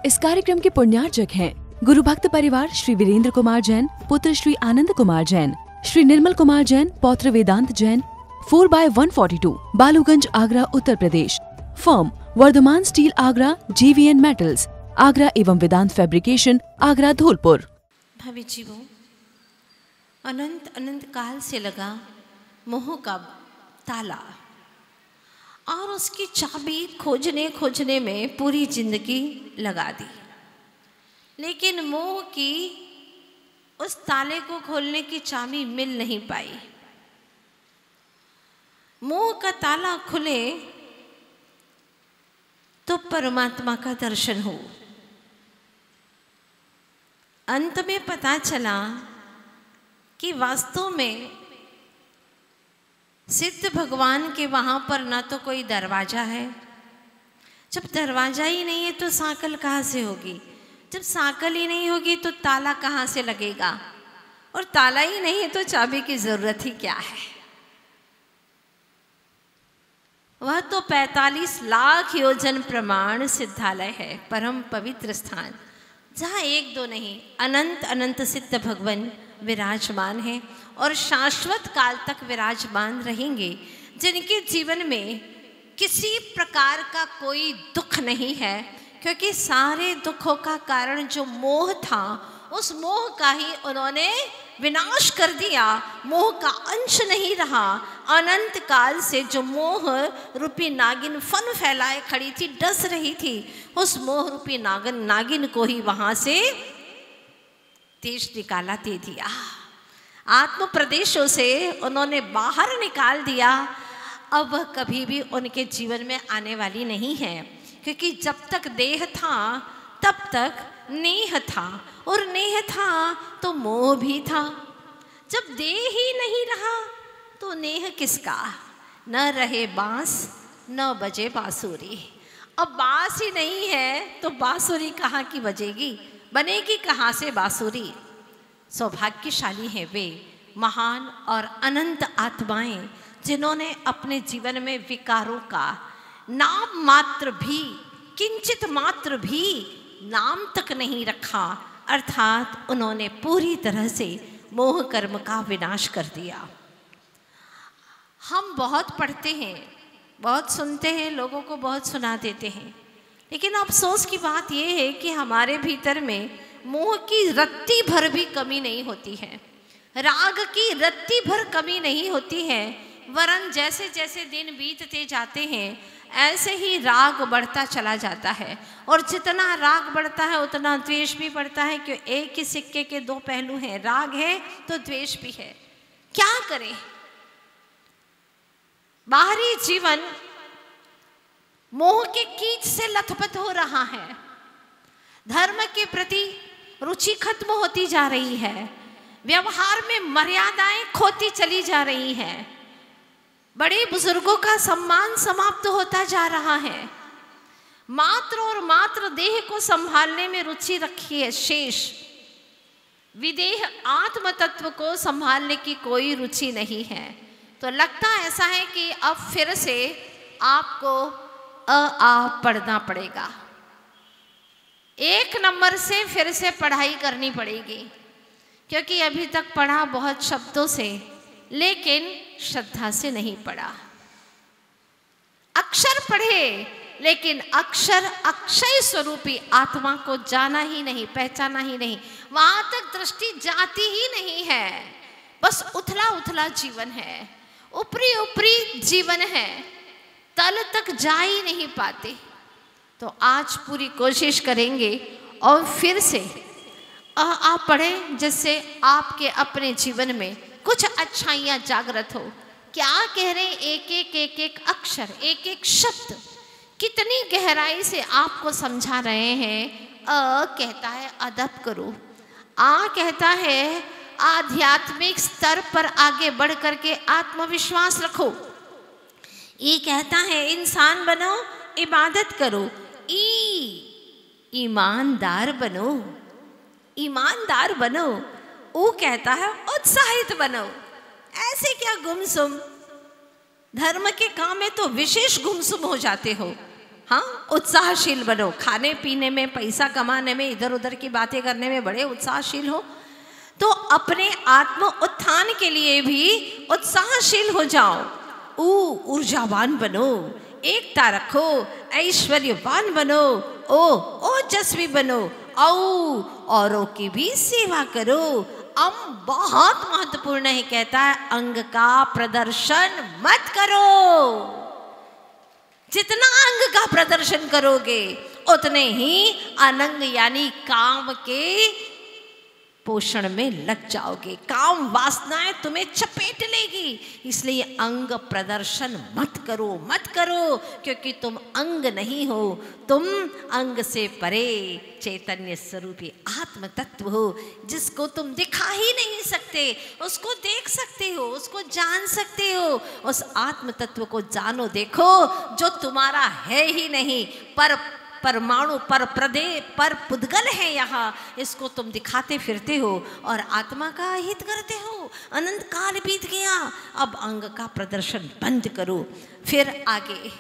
इस कार्यक्रम के पुण्यार्चक हैं गुरु भक्त परिवार श्री वीरेंद्र कुमार जैन, पुत्र श्री आनंद कुमार जैन, श्री निर्मल कुमार जैन, पौत्र Vedant Jain, 4/142, Baluganj, Agra, Uttar Pradesh. Firm Vardhaman steel Agra, GVN metals Agra एवं वेदांत फैब्रिकेशन आगरा, धौलपुर। भावी जीवों, अनंत अनंत काल से लगा मोह का ताला और उसकी चाबी खोजने खोजने में पूरी जिंदगी लगा दी, लेकिन मोह की उस ताले को खोलने की चाबी मिल नहीं पाई। मोह का ताला खुले तो परमात्मा का दर्शन हो। अंत में पता चला कि वास्तव में सिद्ध भगवान के वहाँ पर ना तो कोई दरवाजा है। जब दरवाजा ही नहीं है तो सांकल कहाँ से होगी? जब सांकल ही नहीं होगी तो ताला कहाँ से लगेगा? और ताला ही नहीं है तो चाबी की जरूरत ही क्या है? वह तो 45 लाख योजन प्रमाण सिद्धालय है, परम पवित्र स्थान, जहाँ एक दो नहीं अनंत अनंत सिद्ध भगवान विराजमान हैं और शाश्वत काल तक विराजमान रहेंगे, जिनके जीवन में किसी प्रकार का कोई दुख नहीं है, क्योंकि सारे दुखों का कारण जो मोह था, उस मोह का ही उन्होंने विनाश कर दिया। मोह का अंश नहीं रहा। अनंत काल से जो मोह रूपी नागिन फन फैलाए खड़ी थी, डस रही थी, उस मोह रूपी नागिन को ही वहां से देश निकाला दे दिया। आत्म प्रदेशों से उन्होंने बाहर निकाल दिया। अब वह कभी भी उनके जीवन में आने वाली नहीं है, क्योंकि जब तक देह था तब तक नेह था, और नेह था तो मोह भी था। जब देह ही नहीं रहा तो नेह किसका? न रहे बांस न बजे बांसुरी। अब बांस ही नहीं है तो बांसुरी कहाँ की बजेगी? बनेगी कहाँ से बांसुरी? सौभाग्यशाली हैं वे महान और अनंत आत्माएं, जिन्होंने अपने जीवन में विकारों का नाम मात्र भी, किंचित मात्र भी नाम तक नहीं रखा, अर्थात उन्होंने पूरी तरह से मोह कर्म का विनाश कर दिया। हम बहुत पढ़ते हैं, बहुत सुनते हैं, लोगों को बहुत सुना देते हैं, लेकिन अफसोस की बात यह है कि हमारे भीतर में मोह की रत्ती भर भी कमी नहीं होती है, राग की रत्ती भर कमी नहीं होती है। वरन जैसे जैसे दिन बीतते जाते हैं ऐसे ही राग बढ़ता चला जाता है, और जितना राग बढ़ता है उतना द्वेष भी बढ़ता है, क्यों एक ही सिक्के के दो पहलू हैं, राग है तो द्वेष भी है। क्या करें? बाहरी जीवन मोह के कीच से लथपथ हो रहा है, धर्म के प्रति रुचि खत्म होती जा रही है, व्यवहार में मर्यादाएं खोती चली जा रही हैं, बड़े बुजुर्गों का सम्मान समाप्त होता जा रहा है, मात्र और मात्र देह को संभालने में रुचि रखी है शेष, विदेह आत्म तत्व को संभालने की कोई रुचि नहीं है। तो लगता ऐसा है कि अब फिर से आपको पढ़ना पड़ेगा, 1 नंबर से फिर से पढ़ाई करनी पड़ेगी, क्योंकि अभी तक पढ़ा बहुत शब्दों से, लेकिन श्रद्धा से नहीं पढ़ा। अक्षर पढ़े, लेकिन अक्षर अक्षय स्वरूपी आत्मा को जाना ही नहीं, पहचाना ही नहीं, वहां तक दृष्टि जाती ही नहीं है। बस उथला उथला जीवन है, ऊपरी ऊपरी जीवन है, तल तक जा ही नहीं पाते। तो आज पूरी कोशिश करेंगे और फिर से आप पढ़ें, जिससे आपके अपने जीवन में कुछ अच्छाइयाँ जागृत हो। क्या कह रहे हैं? एक अक्षर, एक शब्द कितनी गहराई से आपको समझा रहे हैं। कहता है अदब करो, कहता है आध्यात्मिक स्तर पर आगे बढ़ करके आत्मविश्वास रखो, ये कहता है इंसान बनो, इबादत करो, ईमानदार बनो, ईमानदार बनो। वो कहता है उत्साहित बनो। ऐसे क्या गुमसुम? धर्म के काम में तो विशेष गुमसुम हो जाते हो। हाँ, उत्साहशील बनो। खाने पीने में, पैसा कमाने में, इधर उधर की बातें करने में बड़े उत्साहशील हो, तो अपने आत्म उत्थान के लिए भी उत्साहशील हो जाओ। ऊर्जावान बनो, एकता रखो, ऐश्वर्यवान बनो, ओजस्वी बनो, औरों की भी सेवा करो। बहुत महत्वपूर्ण है, कहता है अंग का प्रदर्शन मत करो। जितना अंग का प्रदर्शन करोगे उतने ही अनंग यानी काम के पोषण में लग जाओगे, काम वासनाएं तुम्हें चपेट लेगी। इसलिए अंग प्रदर्शन मत करो, मत करो, क्योंकि तुम अंग नहीं हो, तुम अंग से परे चैतन्य स्वरूपी आत्म तत्व हो, जिसको तुम दिखा ही नहीं सकते, उसको देख सकते हो, उसको जान सकते हो। उस आत्म तत्व को जानो, देखो, जो तुम्हारा है ही नहीं, पर परमाणु, पर प्रदेश, पर पुद्गल है यहाँ, इसको तुम दिखाते फिरते हो और आत्मा का हित करते हो। अनंत काल बीत गया, अब अंग का प्रदर्शन बंद करो। फिर आगे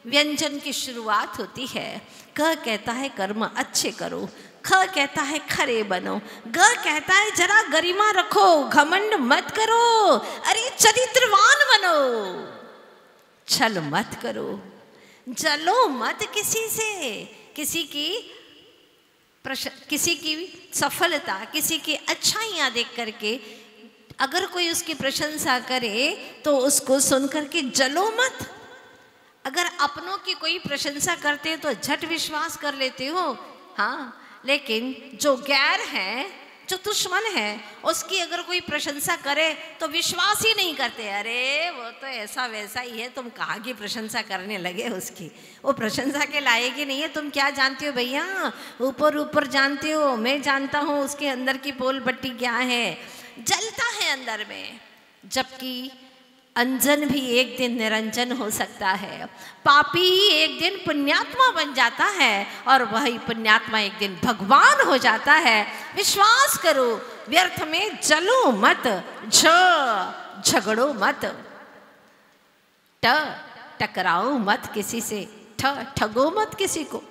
व्यंजन की शुरुआत होती है। क कहता है कर्म अच्छे करो, ख कहता है खरे बनो, ग कहता है जरा गरिमा रखो, घमंड मत करो, अरे चरित्रवान बनो, छल मत करो, जलो मत किसी से। किसी की सफलता, किसी की अच्छाइयाँ देख करके अगर कोई उसकी प्रशंसा करे तो उसको सुन करके जलो मत। अगर अपनों की कोई प्रशंसा करते तो झट विश्वास कर लेते हो, हाँ, लेकिन जो गैर है, जो दुश्मन है, उसकी अगर कोई प्रशंसा करे तो विश्वास ही नहीं करते। अरे वो तो ऐसा वैसा ही है, तुम कहाँ की प्रशंसा करने लगे उसकी, वो प्रशंसा के लायक ही नहीं है। तुम क्या जानते हो भैया, ऊपर ऊपर जानते हो, मैं जानता हूँ उसके अंदर की पोल बट्टी क्या है, जलता है अंदर में। जबकि अंजन भी एक दिन निरंजन हो सकता है, पापी ही एक दिन पुण्यात्मा बन जाता है और वही पुण्यात्मा एक दिन भगवान हो जाता है। विश्वास करो, व्यर्थ में जलो मत, झगड़ो मत, टकराओ मत किसी से, ठगो मत किसी को,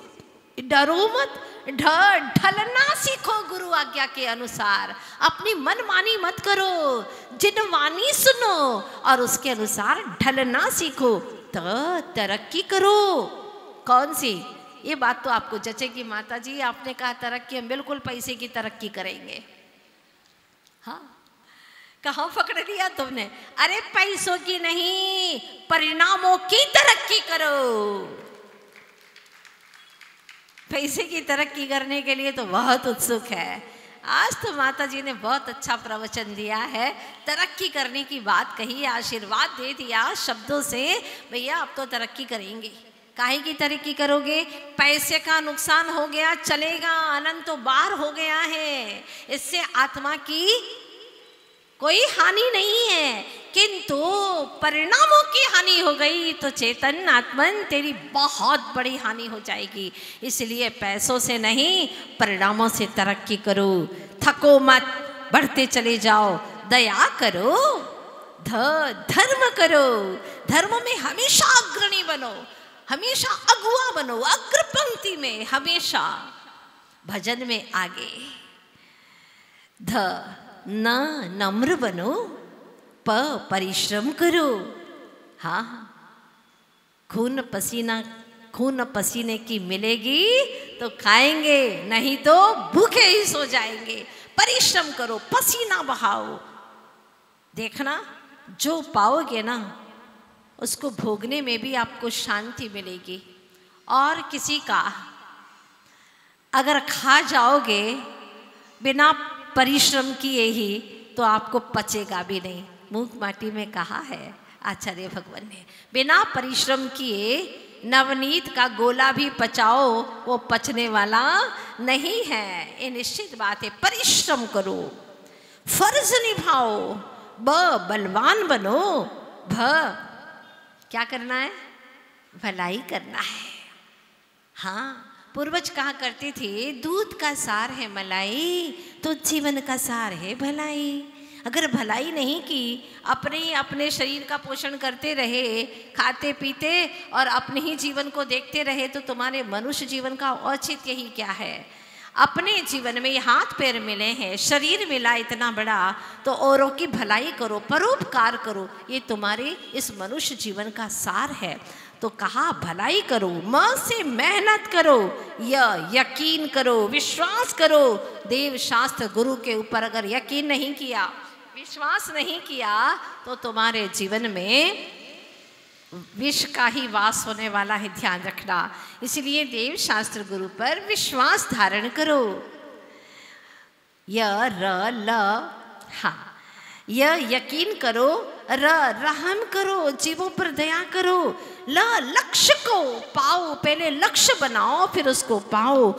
डरो मत, ढलना सीखो गुरु आज्ञा के अनुसार। अपनी मनमानी मत करो, जिनवानी सुनो और उसके अनुसार ढलना सीखो, तो तरक्की करो। कौन सी? ये बात तो आपको जचेगी माता जी, आपने कहा तरक्की, हम बिल्कुल पैसे की तरक्की करेंगे। हाँ, कहाँ पकड़ लिया तुमने? अरे पैसों की नहीं, परिणामों की तरक्की करो। पैसे की तरक्की करने के लिए तो बहुत उत्सुक है। आज तो माता जी ने बहुत अच्छा प्रवचन दिया है, तरक्की करने की बात कही, आशीर्वाद दे दिया शब्दों से, भैया अब तो तरक्की करेंगे। काहे की तरक्की करोगे? पैसे का नुकसान हो गया चलेगा, अनंत तो बार हो गया है, इससे आत्मा की कोई हानि नहीं है, किंतु परिणामों की हानि हो गई तो चेतन आत्मन तेरी बहुत बड़ी हानि हो जाएगी। इसलिए पैसों से नहीं, परिणामों से तरक्की करो। थको मत, बढ़ते चले जाओ, दया करो, धर्म करो, धर्म में हमेशा अग्रणी बनो, हमेशा अगुआ बनो, अग्र पंक्ति में हमेशा, भजन में आगे। नम्र बनो, परिश्रम करो। हाँ, खून पसीने की मिलेगी तो खाएंगे, नहीं तो भूखे ही सो जाएंगे। परिश्रम करो, पसीना बहाओ, देखना जो पाओगे ना उसको भोगने में भी आपको शांति मिलेगी। और किसी का अगर खा जाओगे बिना परिश्रम किए ही तो आपको पचेगा भी नहीं। मूक माटी में कहा है आचार्य भगवान ने, बिना परिश्रम किए नवनीत का गोला भी पचाओ, वो पचने वाला नहीं है। ये निश्चित बात है। परिश्रम करो, फर्ज निभाओ, बलवान बनो, क्या करना है? भलाई करना है। हाँ, पूर्वज कहा करते थे, दूध का सार है मलाई तो जीवन का सार है भलाई। अगर भलाई नहीं की, अपने शरीर का पोषण करते रहे, खाते पीते और अपने ही जीवन को देखते रहे, तो तुम्हारे मनुष्य जीवन का औचित्य ही क्या है। अपने जीवन में ये हाथ पैर मिले हैं, शरीर मिला इतना बड़ा, तो औरों की भलाई करो, परोपकार करो, ये तुम्हारे इस मनुष्य जीवन का सार है। तो कहा भलाई करो, मन से मेहनत करो, यकीन करो, विश्वास करो। देव शास्त्र गुरु के ऊपर अगर यकीन नहीं किया, विश्वास नहीं किया, तो तुम्हारे जीवन में विष का ही वास होने वाला है, ध्यान रखना। इसलिए देव शास्त्र गुरु पर विश्वास धारण करो। यकीन करो, रहम करो, जीवों पर दया करो, लक्ष्य को पाओ, पहले लक्ष्य बनाओ फिर उसको पाओ,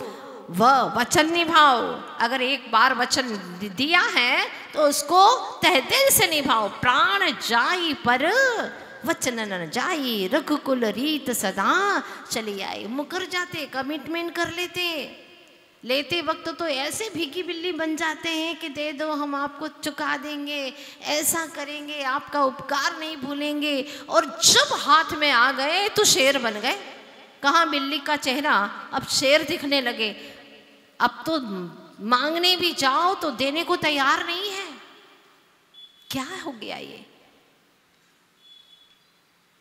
वचन निभाओ। अगर एक बार वचन दिया है तो उसको तहे दिल से निभाओ। प्राण जाई पर वचन न जाई, रघुकुल रीत सदा चली आई। मुकर जाते, कमिटमेंट कर लेते वक्त तो ऐसे भीगी बिल्ली बन जाते हैं कि दे दो, हम आपको चुका देंगे, ऐसा करेंगे, आपका उपकार नहीं भूलेंगे। और जब हाथ में आ गए तो शेर बन गए। कहाँ बिल्ली का चेहरा, अब शेर दिखने लगे। अब तो मांगने भी जाओ तो देने को तैयार नहीं है। क्या हो गया ये?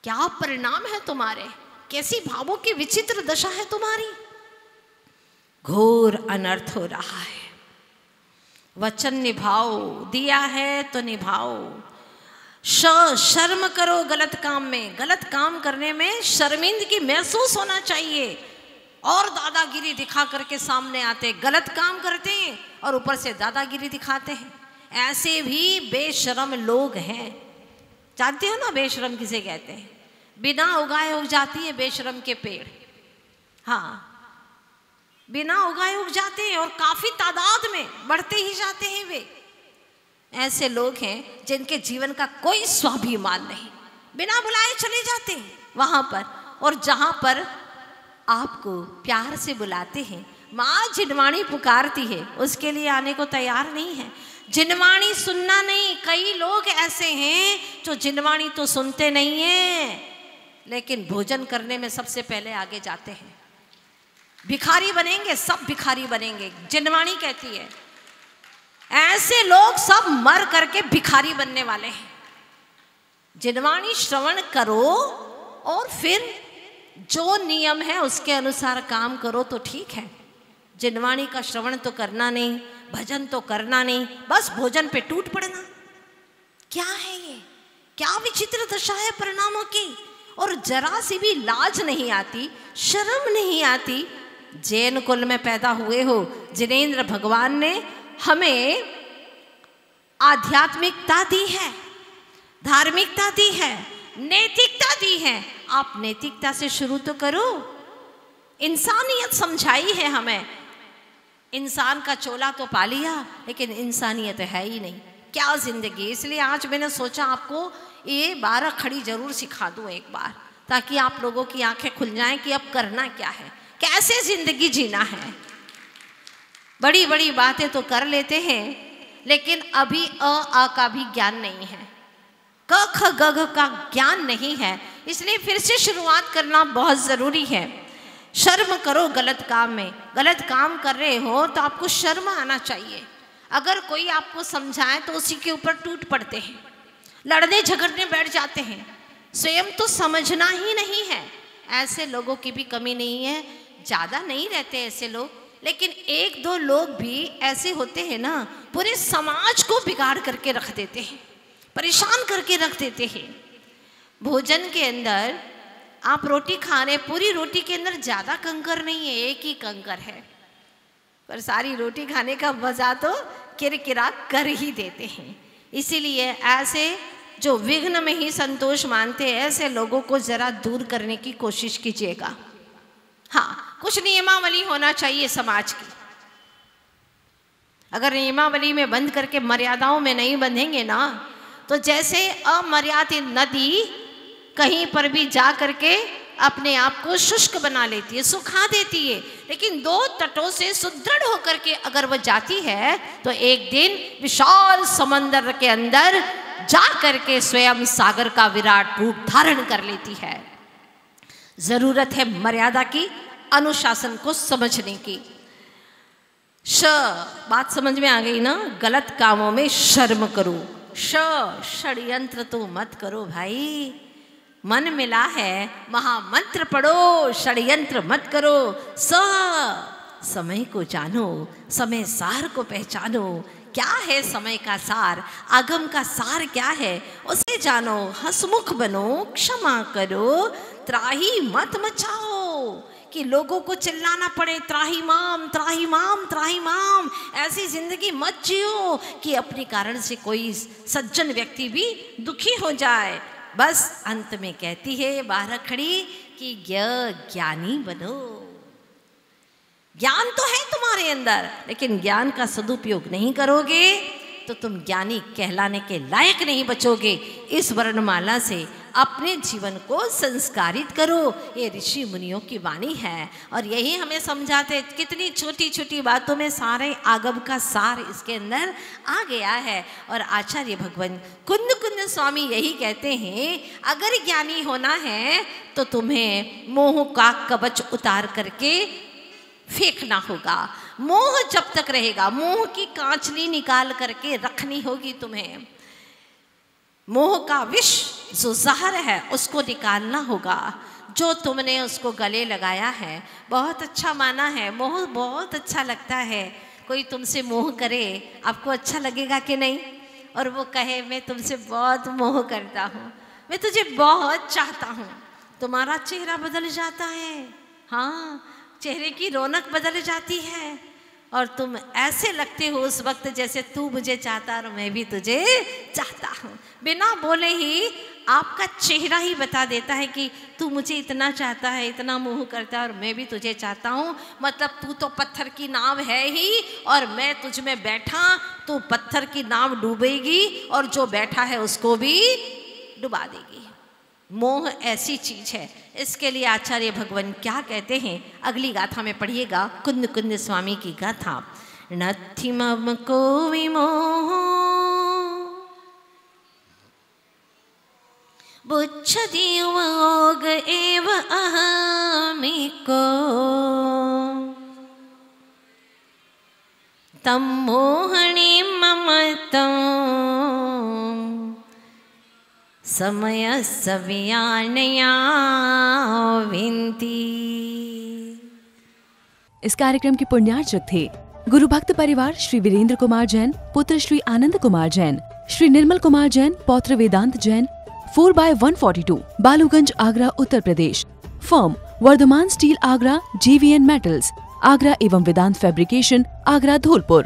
क्या परिणाम है तुम्हारे? कैसी भावों की विचित्र दशा है तुम्हारी? घोर अनर्थ हो रहा है। वचन निभाओ, दिया है तो निभाओ। शर्म करो गलत काम में। गलत काम करने में शर्मिंदगी महसूस होना चाहिए। और दादागिरी दिखा करके सामने आते, गलत काम करते हैं और ऊपर से दादागिरी दिखाते हैं। ऐसे भी बेशरम लोग हैं। जानते हो ना बेशरम किसे कहते हैं? बिना उगाए उग जाती है बेशरम के पेड़। हाँ, बिना उगाए उग जाते हैं और काफी तादाद में बढ़ते ही जाते हैं वे। ऐसे लोग हैं जिनके जीवन का कोई स्वाभिमान नहीं, बिना बुलाए चले जाते हैं वहां पर। और जहां पर आपको प्यार से बुलाते हैं, माँ जिनवाणी पुकारती है, उसके लिए आने को तैयार नहीं है। जिनवाणी सुनना नहीं। कई लोग ऐसे हैं जो जिनवाणी तो सुनते नहीं हैं, लेकिन भोजन करने में सबसे पहले आगे जाते हैं। भिखारी बनेंगे, सब भिखारी बनेंगे, जिनवाणी कहती है। ऐसे लोग सब मर करके भिखारी बनने वाले हैं। जिनवाणी श्रवण करो और फिर जो नियम है उसके अनुसार काम करो तो ठीक है। जिनवाणी का श्रवण तो करना नहीं, भजन तो करना नहीं, बस भोजन पे टूट पड़ना। क्या है ये? क्या विचित्र दशा है परिणामों की। और जरा सी भी लाज नहीं आती, शर्म नहीं आती। जैन कुल में पैदा हुए हो, जिनेंद्र भगवान ने हमें आध्यात्मिकता दी है, धार्मिकता दी है, नैतिकता दी है। आप नैतिकता से शुरू तो करो। इंसानियत समझाई है हमें। इंसान का चोला तो पा लिया, लेकिन इंसानियत है ही नहीं। क्या जिंदगी। इसलिए आज मैंने सोचा आपको ये 12 खड़ी जरूर सिखा दूं एक बार, ताकि आप लोगों की आंखें खुल जाएं कि अब करना क्या है, कैसे जिंदगी जीना है। बड़ी बड़ी बातें तो कर लेते हैं, लेकिन अभी आ का भी ज्ञान नहीं है, क ख ग घ का ज्ञान नहीं है। इसलिए फिर से शुरुआत करना बहुत ज़रूरी है। शर्म करो गलत काम में। गलत काम कर रहे हो तो आपको शर्म आना चाहिए। अगर कोई आपको समझाए तो उसी के ऊपर टूट पड़ते हैं, लड़ने झगड़ने बैठ जाते हैं। स्वयं तो समझना ही नहीं है। ऐसे लोगों की भी कमी नहीं है, ज़्यादा नहीं रहते ऐसे लोग, लेकिन एक दो लोग भी ऐसे होते हैं ना, पूरे समाज को बिगाड़ करके रख देते हैं, परेशान करके रख देते हैं। भोजन के अंदर आप रोटी खा रहे, पूरी रोटी के अंदर ज़्यादा कंकर नहीं है, एक ही कंकर है, पर सारी रोटी खाने का मज़ा तो किरकिरा कर ही देते हैं। इसीलिए ऐसे जो विघ्न में ही संतोष मानते हैं, ऐसे लोगों को ज़रा दूर करने की कोशिश कीजिएगा। हाँ, कुछ नियमावली होना चाहिए समाज की। अगर नियमावली में बंद करके मर्यादाओं में नहीं बंधेंगे ना, तो जैसे अमर्यादित नदी कहीं पर भी जा करके अपने आप को शुष्क बना लेती है, सुखा देती है। लेकिन दो तटों से सुदृढ़ होकर के अगर वह जाती है तो एक दिन विशाल समंदर के अंदर जा करके स्वयं सागर का विराट रूप धारण कर लेती है। जरूरत है मर्यादा की, अनुशासन को समझने की। बात समझ में आ गई ना? गलत कामों में शर्म करो। षड्यंत्र तो मत करो भाई। मन मिला है, महामंत्र पढ़ो, षड्यंत्र मत करो। समय को जानो, समय सार को पहचानो। क्या है समय का सार? आगम का सार क्या है उसे जानो। हंसमुख बनो, क्षमा करो, त्राही मत मचाओ कि लोगों को चिल्लाना पड़े त्राही माम त्राही माम त्राही माम। ऐसी जिंदगी मत जियो कि अपने कारण से कोई सज्जन व्यक्ति भी दुखी हो जाए। बस अंत में कहती है बाहर खड़ी कि ज्ञानी बनो। ज्ञान तो है तुम्हारे अंदर, लेकिन ज्ञान का सदुपयोग नहीं करोगे तो तुम ज्ञानी कहलाने के लायक नहीं बचोगे। इस वर्णमाला से अपने जीवन को संस्कारित करो। ये ऋषि मुनियों की वाणी है और यही हमें समझाते। कितनी छोटी छोटी बातों में सारे आगम का सार इसके अंदर आ गया है। और आचार्य भगवान कुंद कुंद स्वामी यही कहते हैं, अगर ज्ञानी होना है तो तुम्हें मोह का कवच उतार करके फेंकना होगा। मोह जब तक रहेगा, मोह की कांचली निकाल करके रखनी होगी तुम्हें। मोह का विष जो जहर है उसको निकालना होगा। जो तुमने उसको गले लगाया है, बहुत अच्छा माना है, मोह बहुत अच्छा लगता है। कोई तुमसे मोह करे, आपको अच्छा लगेगा कि नहीं? और वो कहे मैं तुमसे बहुत मोह करता हूँ, मैं तुझे बहुत चाहता हूँ, तुम्हारा चेहरा बदल जाता है। हाँ, चेहरे की रौनक बदल जाती है और तुम ऐसे लगते हो उस वक्त जैसे तू मुझे चाहता और मैं भी तुझे चाहता हूँ। बिना बोले ही आपका चेहरा ही बता देता है कि तू मुझे इतना चाहता है, इतना मोह करता है और मैं भी तुझे चाहता हूँ। मतलब तू तो पत्थर की नाव है ही और मैं तुझ में बैठा, तू पत्थर की नाव डूबेगी और जो बैठा है उसको भी डुबा देगी। मोह ऐसी चीज है। इसके लिए आचार्य भगवान क्या कहते हैं, अगली गाथा में पढ़िएगा, कुंद कुंद स्वामी की गाथा। नथि मम को विमोह बुच्छति योग एव अहमिको तम मोहनी ममतं समय सवियानया विनती। इस कार्यक्रम के पुण्यार्चक थे गुरु भक्त परिवार श्री वीरेंद्र कुमार जैन, पुत्र श्री आनंद कुमार जैन, श्री निर्मल कुमार जैन, पौत्र Vedant Jain, 4/142, Baluganj, Agra, Uttar Pradesh. Firm Vardhaman steel Agra, JVN metals Agra एवं वेदांत फैब्रिकेशन आगरा, धौलपुर।